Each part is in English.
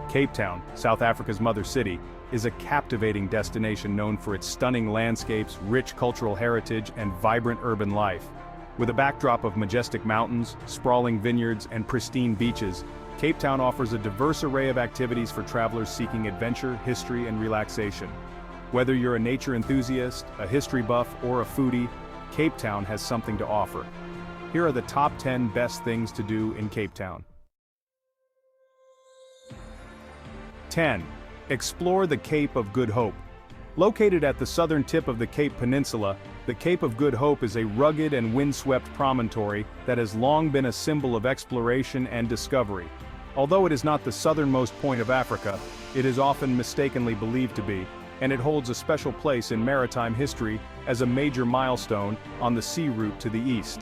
Cape Town, South Africa's mother city, is a captivating destination known for its stunning landscapes, rich cultural heritage, and vibrant urban life. With a backdrop of majestic mountains, sprawling vineyards, and pristine beaches, Cape Town offers a diverse array of activities for travelers seeking adventure, history, and relaxation. Whether you're a nature enthusiast, a history buff, or a foodie, Cape Town has something to offer. Here are the top 10 best things to do in Cape Town. 10. Explore the Cape of Good Hope. Located at the southern tip of the Cape Peninsula, the Cape of Good Hope is a rugged and windswept promontory that has long been a symbol of exploration and discovery. Although it is not the southernmost point of Africa, it is often mistakenly believed to be, and it holds a special place in maritime history as a major milestone on the sea route to the east.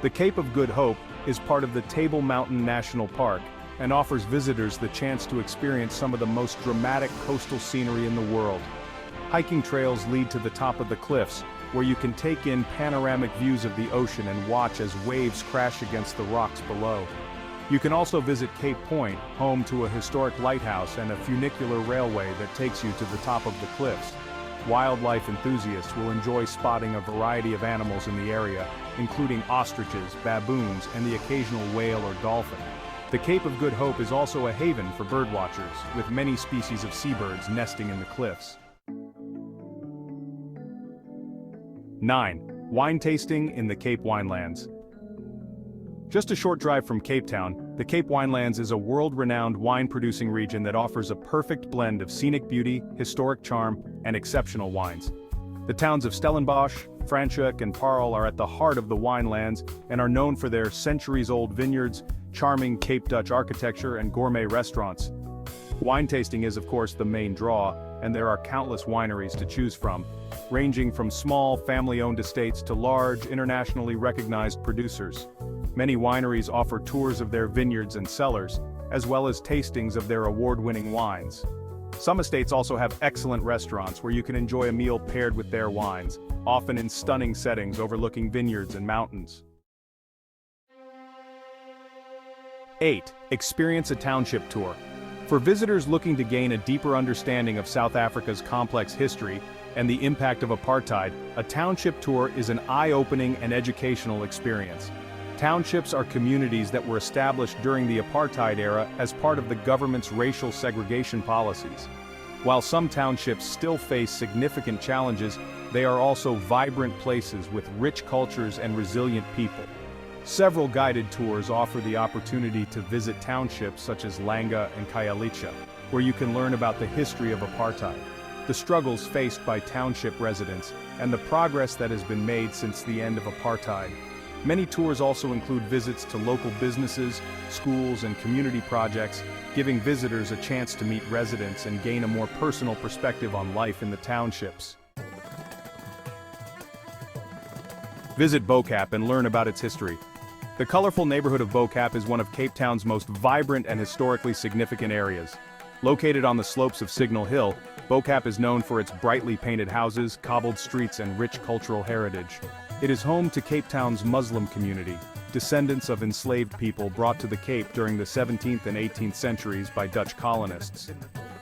The Cape of Good Hope is part of the Table Mountain National Park and offers visitors the chance to experience some of the most dramatic coastal scenery in the world. Hiking trails lead to the top of the cliffs, where you can take in panoramic views of the ocean and watch as waves crash against the rocks below. You can also visit Cape Point, home to a historic lighthouse and a funicular railway that takes you to the top of the cliffs. Wildlife enthusiasts will enjoy spotting a variety of animals in the area, including ostriches, baboons, and the occasional whale or dolphin. The Cape of Good Hope is also a haven for birdwatchers, with many species of seabirds nesting in the cliffs. 9. Wine tasting in the Cape Winelands. Just a short drive from Cape Town, the Cape Winelands is a world-renowned wine-producing region that offers a perfect blend of scenic beauty, historic charm, and exceptional wines. The towns of Stellenbosch, Franschhoek, and Paarl are at the heart of the winelands and are known for their centuries-old vineyards, charming Cape Dutch architecture, and gourmet restaurants. Wine tasting is, of course, the main draw, and there are countless wineries to choose from, ranging from small, family-owned estates to large, internationally recognized producers. Many wineries offer tours of their vineyards and cellars, as well as tastings of their award-winning wines. Some estates also have excellent restaurants where you can enjoy a meal paired with their wines, often in stunning settings overlooking vineyards and mountains. 8. Experience a township tour. For visitors looking to gain a deeper understanding of South Africa's complex history and the impact of apartheid, a township tour is an eye-opening and educational experience. Townships are communities that were established during the apartheid era as part of the government's racial segregation policies. While some townships still face significant challenges, they are also vibrant places with rich cultures and resilient people. Several guided tours offer the opportunity to visit townships such as Langa and Khayelitsha, where you can learn about the history of apartheid, the struggles faced by township residents, and the progress that has been made since the end of apartheid. Many tours also include visits to local businesses, schools, and community projects, giving visitors a chance to meet residents and gain a more personal perspective on life in the townships. Visit Bo-Kaap and learn about its history. The colorful neighborhood of Bo-Kaap is one of Cape Town's most vibrant and historically significant areas. Located on the slopes of Signal Hill, Bo-Kaap is known for its brightly painted houses, cobbled streets, and rich cultural heritage. It is home to Cape Town's Muslim community, descendants of enslaved people brought to the Cape during the 17th and 18th centuries by Dutch colonists.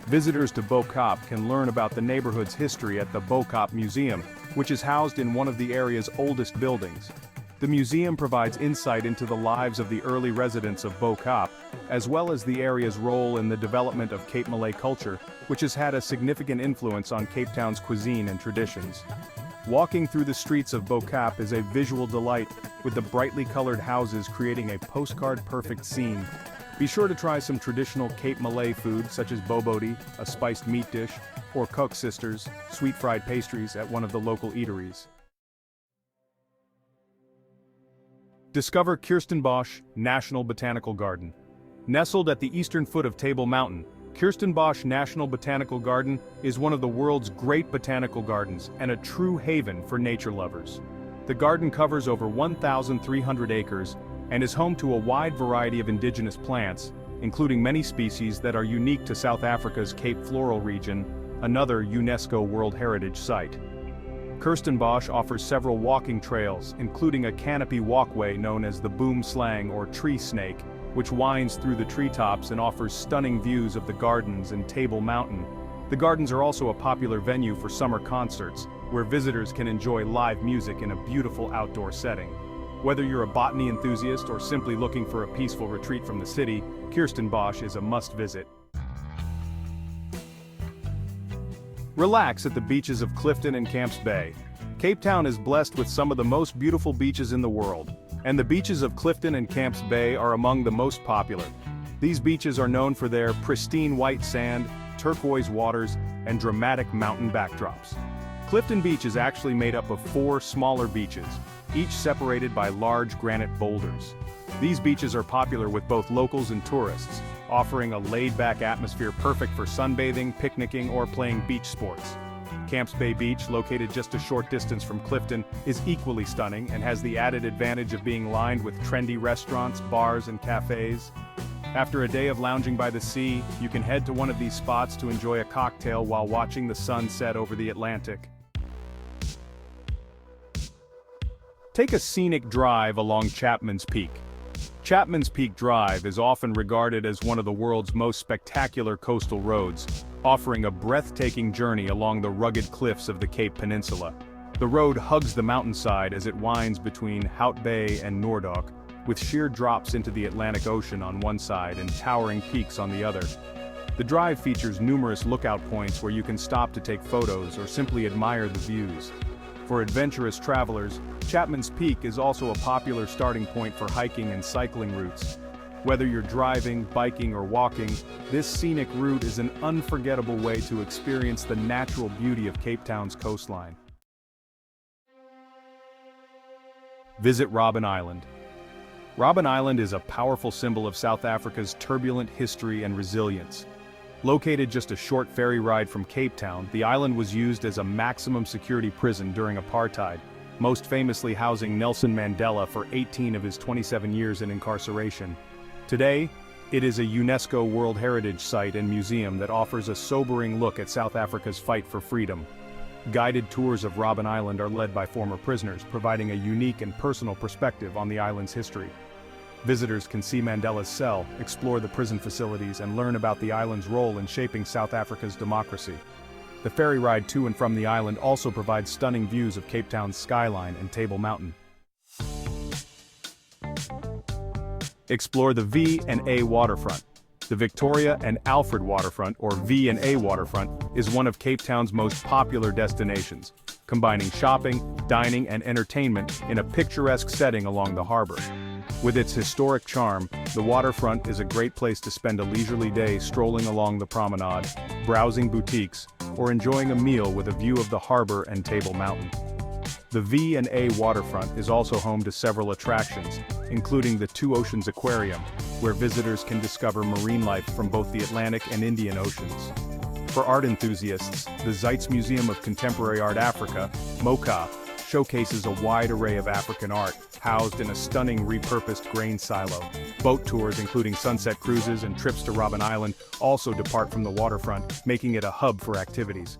Visitors to Bo-Kaap can learn about the neighborhood's history at the Bo-Kaap Museum, which is housed in one of the area's oldest buildings. The museum provides insight into the lives of the early residents of Bo-Kaap, as well as the area's role in the development of Cape Malay culture, which has had a significant influence on Cape Town's cuisine and traditions. Walking through the streets of Bo-Kaap is a visual delight, with the brightly colored houses creating a postcard-perfect scene. Be sure to try some traditional Cape Malay food such as boboti, a spiced meat dish, or Cook Sisters, sweet fried pastries at one of the local eateries. Discover Kirstenbosch National Botanical Garden. Nestled at the eastern foot of Table Mountain, Kirstenbosch National Botanical Garden is one of the world's great botanical gardens and a true haven for nature lovers. The garden covers over 1,300 acres and is home to a wide variety of indigenous plants, including many species that are unique to South Africa's Cape Floral region, another UNESCO World Heritage Site. Kirstenbosch offers several walking trails, including a canopy walkway known as the boom slang or tree snake, which winds through the treetops and offers stunning views of the gardens and Table Mountain. The gardens are also a popular venue for summer concerts, where visitors can enjoy live music in a beautiful outdoor setting. Whether you're a botany enthusiast or simply looking for a peaceful retreat from the city, Kirstenbosch is a must-visit. Relax at the beaches of Clifton and Camps Bay. Cape Town is blessed with some of the most beautiful beaches in the world, and the beaches of Clifton and Camps Bay are among the most popular. These beaches are known for their pristine white sand, turquoise waters, and dramatic mountain backdrops. Clifton Beach is actually made up of 4 smaller beaches, each separated by large granite boulders. These beaches are popular with both locals and tourists, offering a laid-back atmosphere perfect for sunbathing, picnicking, or playing beach sports. Camps Bay Beach, located just a short distance from Clifton, is equally stunning and has the added advantage of being lined with trendy restaurants, bars, and cafes. After a day of lounging by the sea, you can head to one of these spots to enjoy a cocktail while watching the sun set over the Atlantic. Take a scenic drive along Chapman's Peak. Chapman's Peak Drive is often regarded as one of the world's most spectacular coastal roads, offering a breathtaking journey along the rugged cliffs of the Cape Peninsula. The road hugs the mountainside as it winds between Hout Bay and Noordhoek, with sheer drops into the Atlantic Ocean on one side and towering peaks on the other. The drive features numerous lookout points where you can stop to take photos or simply admire the views. For adventurous travelers, Chapman's Peak is also a popular starting point for hiking and cycling routes. Whether you're driving, biking, or walking, this scenic route is an unforgettable way to experience the natural beauty of Cape Town's coastline. Visit Robben Island. Robben Island is a powerful symbol of South Africa's turbulent history and resilience. Located just a short ferry ride from Cape Town, the island was used as a maximum security prison during apartheid, most famously housing Nelson Mandela for 18 of his 27 years in incarceration. Today, it is a UNESCO World Heritage Site and museum that offers a sobering look at South Africa's fight for freedom. Guided tours of Robben Island are led by former prisoners, providing a unique and personal perspective on the island's history. Visitors can see Mandela's cell, explore the prison facilities, and learn about the island's role in shaping South Africa's democracy. The ferry ride to and from the island also provides stunning views of Cape Town's skyline and Table Mountain. Explore the V&A waterfront. The Victoria and Alfred waterfront, or V&A waterfront, is one of Cape Town's most popular destinations, combining shopping, dining, and entertainment in a picturesque setting along the harbor. With its historic charm, the waterfront is a great place to spend a leisurely day strolling along the promenade, browsing boutiques, or enjoying a meal with a view of the harbor and Table Mountain. The V&A waterfront is also home to several attractions, including the Two Oceans Aquarium, where visitors can discover marine life from both the Atlantic and Indian Oceans. For art enthusiasts, the Zeitz Museum of Contemporary Art Africa, MoCA, showcases a wide array of African art, housed in a stunning repurposed grain silo. Boat tours including sunset cruises and trips to Robben Island also depart from the waterfront, making it a hub for activities.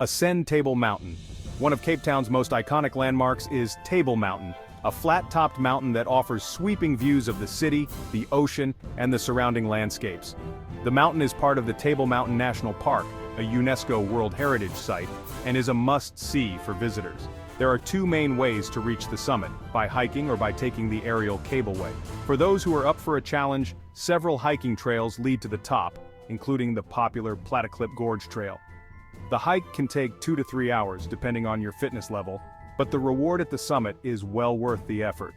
Ascend Table Mountain. One of Cape Town's most iconic landmarks is Table Mountain, a flat-topped mountain that offers sweeping views of the city, the ocean, and the surrounding landscapes. The mountain is part of the Table Mountain National Park, a UNESCO World Heritage Site, and is a must-see for visitors. There are 2 main ways to reach the summit, by hiking or by taking the aerial cableway. For those who are up for a challenge, several hiking trails lead to the top, including the popular Platteklip Gorge Trail. The hike can take 2 to 3 hours depending on your fitness level, but the reward at the summit is well worth the effort.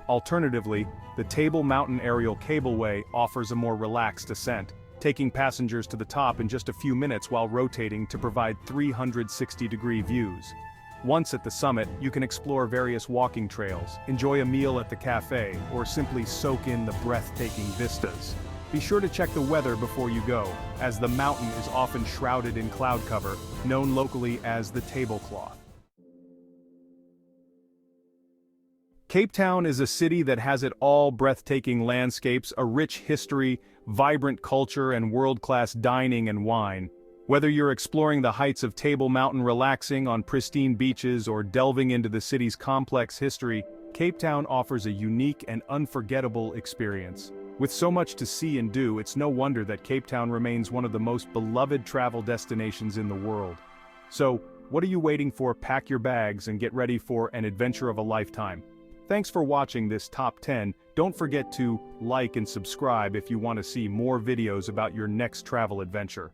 Alternatively, the Table Mountain Aerial Cableway offers a more relaxed ascent, taking passengers to the top in just a few minutes while rotating to provide 360-degree views. Once at the summit, you can explore various walking trails, enjoy a meal at the cafe, or simply soak in the breathtaking vistas. Be sure to check the weather before you go, as the mountain is often shrouded in cloud cover, known locally as the tablecloth. Cape Town is a city that has it all: breathtaking landscapes, a rich history, vibrant culture, and world-class dining and wine. Whether you're exploring the heights of Table Mountain, relaxing on pristine beaches, or delving into the city's complex history, Cape Town offers a unique and unforgettable experience. With so much to see and do, it's no wonder that Cape Town remains one of the most beloved travel destinations in the world. So, what are you waiting for? Pack your bags and get ready for an adventure of a lifetime. Thanks for watching this top 10. Don't forget to like and subscribe if you want to see more videos about your next travel adventure.